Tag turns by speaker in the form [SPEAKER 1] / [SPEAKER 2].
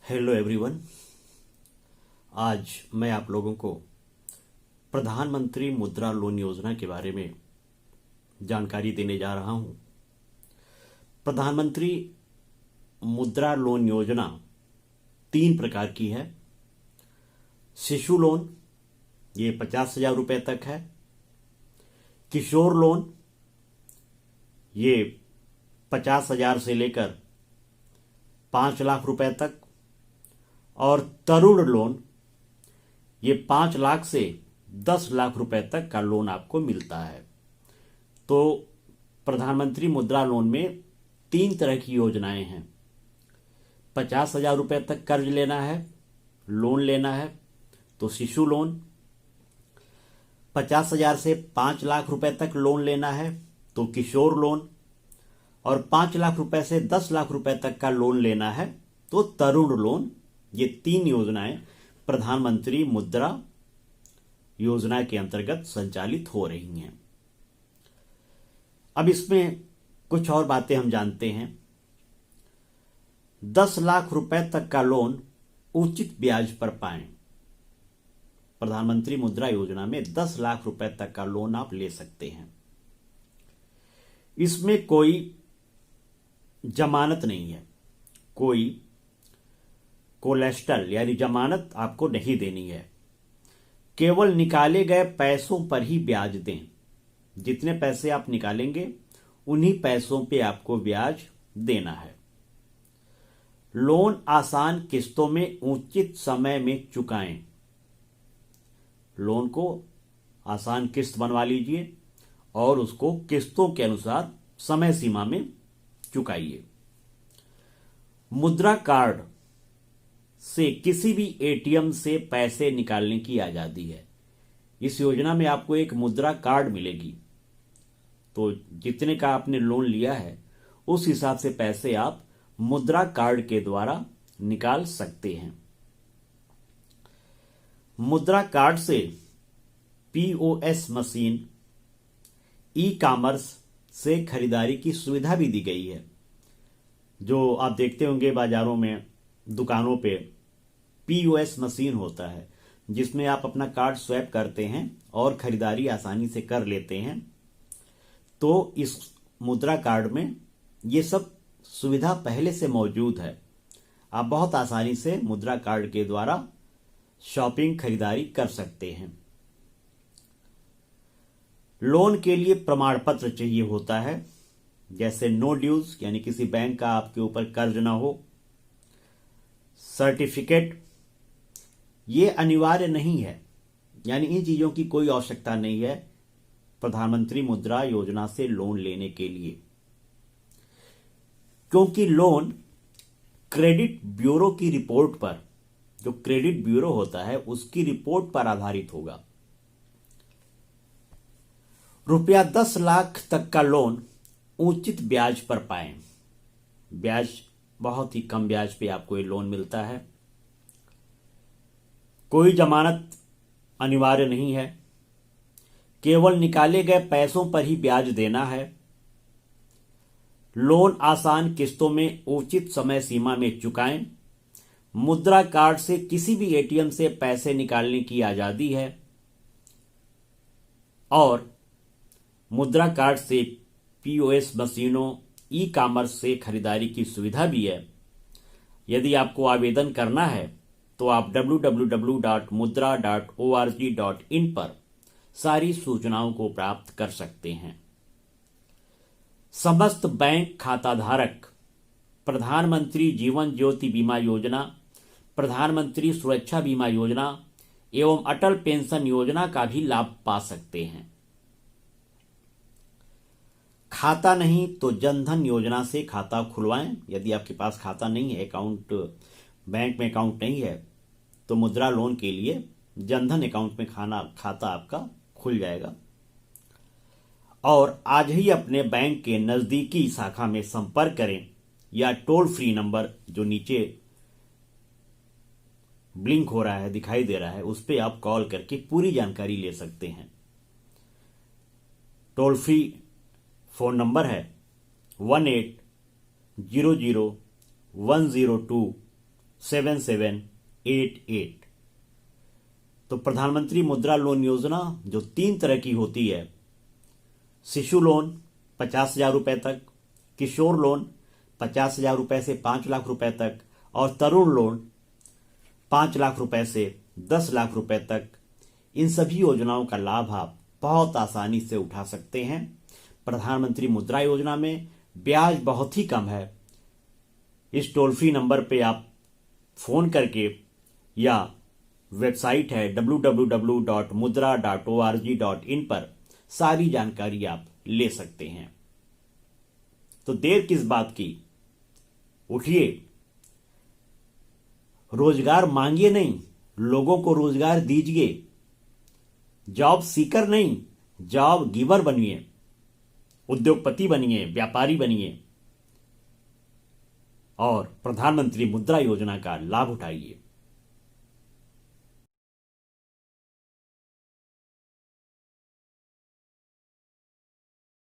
[SPEAKER 1] Hello everyone. आज मैं आप लोगों को प्रधानमंत्री मुद्रा लोन योजना के बारे में जानकारी देने जा रहा हूं। प्रधानमंत्री मुद्रा लोन योजना 3 प्रकार की है। शिशु लोन, ये 50,000 रुपये तक है। किशोर लोन, ये 50,000 से लेकर 5 लाख रुपए तक। और तरुण लोन, ये 5 लाख से 10 लाख रुपए तक का लोन आपको मिलता है। तो प्रधानमंत्री मुद्रा लोन में 3 तरह की योजनाएं हैं। 50,000 रुपये तक कर्ज लेना है, लोन लेना है तो शिशु लोन। 50,000 से 5 लाख रुपए तक लोन लेना है तो किशोर लोन। और 5 लाख रुपए से 10 लाख रुपए तक का लोन लेना है तो तरुण लोन। ये 3 योजनाएं प्रधानमंत्री मुद्रा योजना के अंतर्गत संचालित हो रही हैं। अब इसमें कुछ और बातें हम जानते हैं। 10 लाख रुपए तक का लोन उचित ब्याज पर पाएं। प्रधानमंत्री मुद्रा योजना में 10 लाख रुपए तक का लोन आप ले सकते हैं। इसमें कोई जमानत नहीं है, कोई कोलेस्ट्रल यानी जमानत आपको नहीं देनी है। केवल निकाले गए पैसों पर ही ब्याज दें। जितने पैसे आप निकालेंगे उन्हीं पैसों पे आपको ब्याज देना है। लोन आसान किस्तों में उचित समय में चुकाएं। लोन को आसान किस्त बनवा लीजिए और उसको किस्तों के अनुसार समय सीमा में चुकाइए। मुद्रा कार्ड से किसी भी एटीएम से पैसे निकालने की आजादी है। इस योजना में आपको एक मुद्रा कार्ड मिलेगी, तो जितने का आपने लोन लिया है उस हिसाब से पैसे आप मुद्रा कार्ड के द्वारा निकाल सकते हैं। मुद्रा कार्ड से पीओएस मशीन, ई कॉमर्स से खरीदारी की सुविधा भी दी गई है। जो आप देखते होंगे बाजारों में, दुकानों पे पीओएस मशीन होता है जिसमें आप अपना कार्ड स्वैप करते हैं और खरीदारी आसानी से कर लेते हैं। तो इस मुद्रा कार्ड में ये सब सुविधा पहले से मौजूद है। आप बहुत आसानी से मुद्रा कार्ड के द्वारा शॉपिंग खरीदारी कर सकते हैं। लोन के लिए प्रमाण पत्र चाहिए होता है, जैसे नो ड्यूज यानी किसी बैंक का आपके ऊपर कर्ज ना हो। सर्टिफिकेट, ये अनिवार्य नहीं है, यानी इन चीजों की कोई आवश्यकता नहीं है प्रधानमंत्री मुद्रा योजना से लोन लेने के लिए, क्योंकि लोन क्रेडिट ब्यूरो की रिपोर्ट पर, जो क्रेडिट ब्यूरो होता है उसकी रिपोर्ट पर आधारित होगा। रुपया 10 लाख तक का लोन उचित ब्याज पर पाएं। ब्याज बहुत ही कम ब्याज पे आपको ये लोन मिलता है। कोई जमानत अनिवार्य नहीं है, केवल निकाले गए पैसों पर ही ब्याज देना है। लोन आसान किस्तों में उचित समय सीमा में चुकाएं। मुद्रा कार्ड से किसी भी एटीएम से पैसे निकालने की आजादी है और मुद्रा कार्ड से पीओएस मशीनों, ई कॉमर्स से खरीदारी की सुविधा भी है। यदि आपको आवेदन करना है तो आप www.mudra.org.in पर सारी सूचनाओं को प्राप्त कर सकते हैं। समस्त बैंक खाताधारक प्रधानमंत्री जीवन ज्योति बीमा योजना, प्रधानमंत्री सुरक्षा बीमा योजना एवं अटल पेंशन योजना का भी लाभ पा सकते हैं। खाता नहीं तो जनधन योजना से खाता खुलवाएं। यदि आपके पास खाता नहीं है, अकाउंट, बैंक में अकाउंट नहीं है, तो मुद्रा लोन के लिए जनधन अकाउंट में खाता आपका खुल जाएगा। और आज ही अपने बैंक के नजदीकी शाखा में संपर्क करें या टोल फ्री नंबर जो नीचे ब्लिंक हो रहा है, दिखाई दे रहा है, उस पर आप कॉल करके पूरी जानकारी ले सकते हैं। टोल फ्री फोन नंबर है 1800 102 7788। तो प्रधानमंत्री मुद्रा लोन योजना जो 3 तरह की होती है, शिशु लोन 50,000 रुपए तक, किशोर लोन 50,000 रुपए से 5 लाख रुपए तक और तरुण लोन 5 लाख रुपए से 10 लाख रुपए तक, इन सभी योजनाओं का लाभ आप बहुत आसानी से उठा सकते हैं। प्रधानमंत्री मुद्रा योजना में ब्याज बहुत ही कम है। इस टोल फ्री नंबर पे आप फोन करके या वेबसाइट है www.mudra.org.in पर सारी जानकारी आप ले सकते हैं। तो देर किस बात की, उठिए, रोजगार मांगिए नहीं, लोगों को रोजगार दीजिए। जॉब सीकर नहीं, जॉब गिवर बनिए, उद्योगपति बनिए, व्यापारी बनिए और प्रधानमंत्री मुद्रा योजना का लाभ उठाइए।